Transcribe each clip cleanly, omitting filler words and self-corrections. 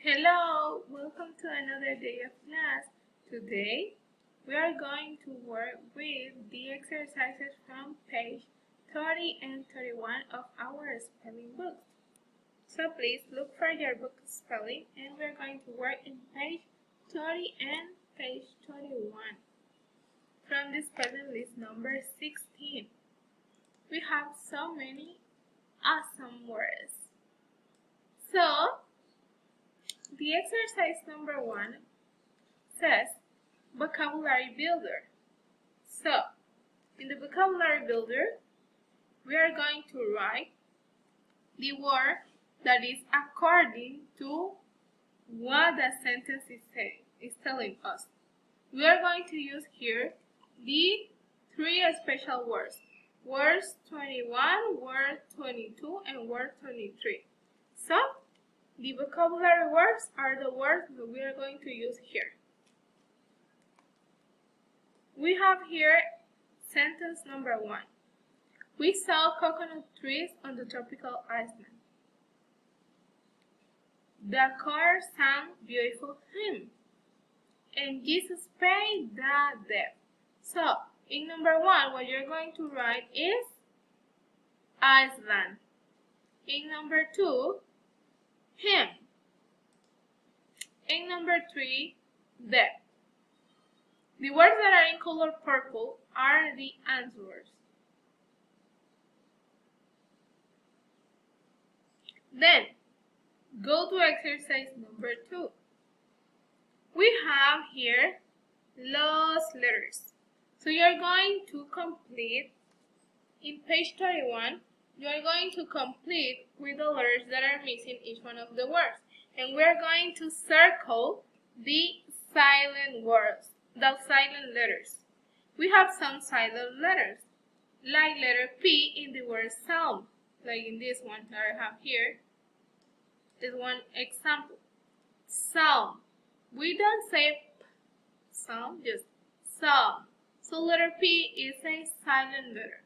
Hello, welcome to another day of class. Today we are going to work with the exercises from page 30 and 31 of our spelling book. So please look for your book spelling and we're going to work in page 30 and page 31. From the spelling list number 16, we have so many awesome words. So the exercise number 1 says vocabulary builder. So, in the vocabulary builder, we are going to write the word that is according to what the sentence is telling us. We are going to use here the three special words. Words 21, word 22, and word 23. So, the vocabulary words are the words that we are going to use here. We have here sentence number 1. We saw coconut trees on the tropical island. The choir sang beautiful hymn, and Jesus paid the debt. So, in number 1, what you're going to write is island. In number 2, hymn. In number 3, debt. The words that are in color purple are the answers. Then, go to exercise number 2. We have here lost letters. So you're going to complete, in page 31, you are going to complete with the letters that are missing each one of the words. And we're going to circle the silent words, the silent letters. We have some silent letters, like letter P in the word psalm, like in this one that I have here. This one example, psalm. We don't say P, psalm, just psalm. So letter P is a silent letter.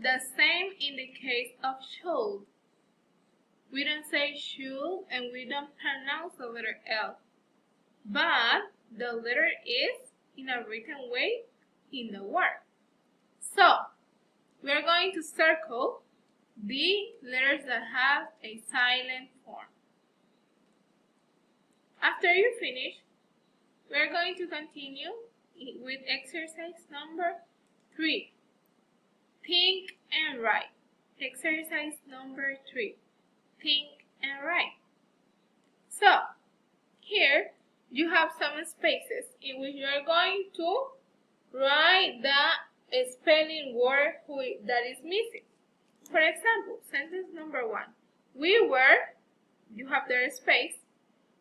The same in the case of should. We don't say should and we don't pronounce the letter L. But the letter is in a written way in the word. So, we are going to circle the letters that have a silent form. After you finish, we are going to continue with exercise number 3. Think and write. Exercise number 3. Think and write. So, here you have some spaces in which you are going to write the spelling word that is missing. For example, sentence number 1. We were, you have their space,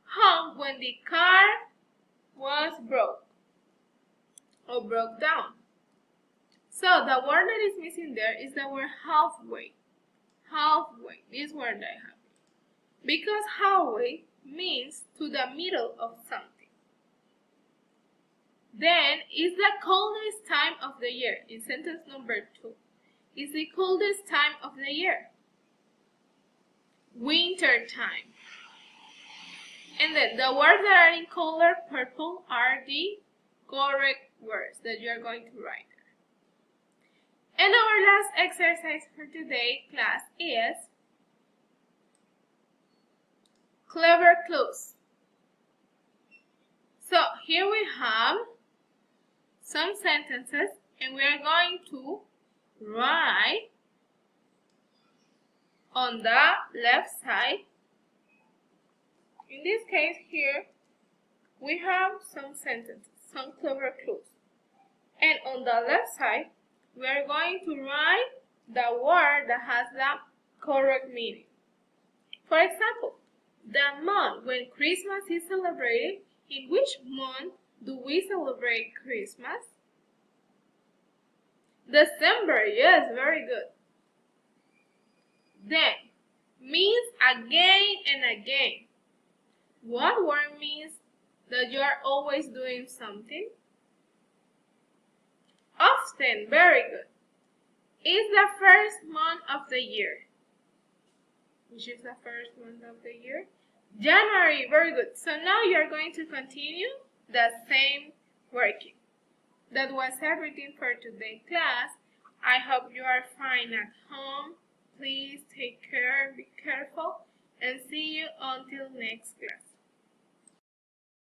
home when the car was broke down. So the word that is missing there is the word halfway. Halfway, this word that I have. Because halfway means to the middle of something. Then, is the coldest time of the year. In sentence number 2. Is the coldest time of the year. Winter time. And then the words that are in color purple are the correct words that you are going to write. And our last exercise for today, class, is clever clues. So here we have some sentences and we are going to write on the left side. In this case here, we have some sentences, some clever clues. And on the left side, we are going to write the word that has the correct meaning. For example, the month when Christmas is celebrated. In which month do we celebrate Christmas? December, yes, very good. Then, means again and again. What word means that you are always doing something? Often, very good. Is the first month of the year. which is the first month of the year. January, very good. So now you're going to continue the same working. That was everything for today's class. I hope you are fine at home. Please take care, be careful, and see you until next class.